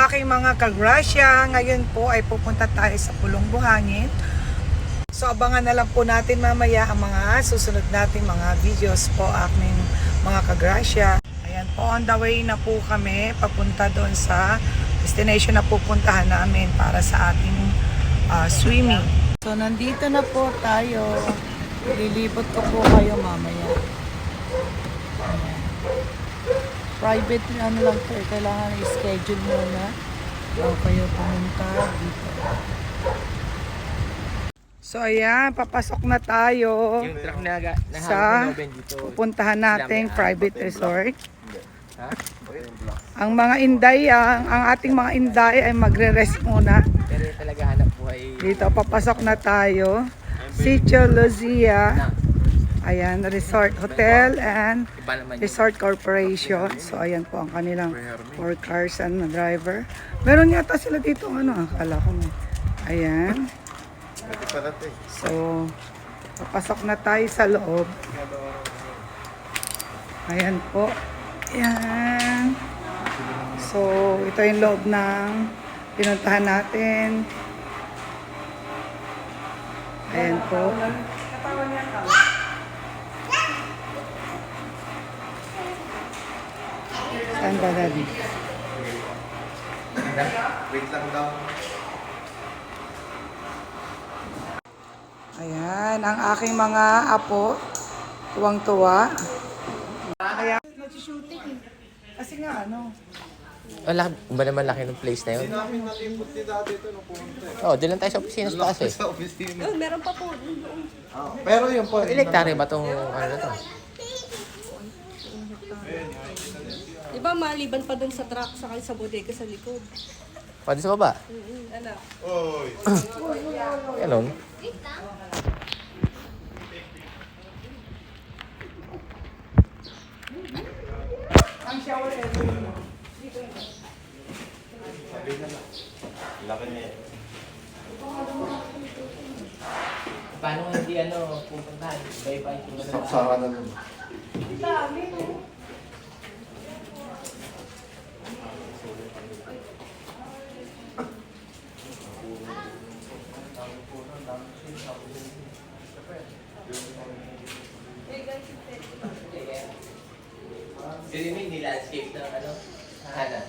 aking mga kagrasya. Ngayon po ay pupunta tayo sa Pulong Buhangin. So abangan na lang po natin mamaya ang mga susunod nating mga videos po aking mga kagrasya. Ayan po, on the way na po kami papunta doon sa destination na pupuntahan namin para sa ating swimming. So nandito na po tayo. Lilibot ko po kayo mamaya. Ayan. Private ano lang po, kailangan i-schedule muna bago kayo pumunta dito. So ayan, papasok na tayo Yung truck na sa dito. pupuntahan nating private resort. Ang mga inday, ang ating mga inday ay magre-rest muna. Pero yung talaga hanap buhay. Dito, papasok na tayo. Sitio Luzia. Ayan, Resort Hotel and Iba naman yun. Resort Corporation. So ayan po ang kanilang 4 cars and driver. Meron yata sila dito, akala ko may. Ayan. So, papasok na tayo sa loob. Ayan po. Ayan. So, ito yung loob ng pinuntahan natin. Ayan po. Saan ba natin? Wait lang daw. Ayan, ang aking mga apo, tuwang-tuwa. Kaya, nag-shooting. Kasi nga, Wala ba naman laki ng place na yun? Hindi namin nalimot ni dati ito nung pumunta eh. Oo, doon lang tayo sa opisina sa taas eh. Sa opisina. Meron pa po doon. Pero yun po. Elektary ba itong ano na to? Di ba maliban pa doon sa truck sakay sa bodega sa likod? Pwede sa baba? Ano? Oy. Ganon. ang shower area. Laki niya. Paano hindi pupuntahan? Iba-iba yung tulad ng Saka na nun. Sinimin ni landscape ng hana.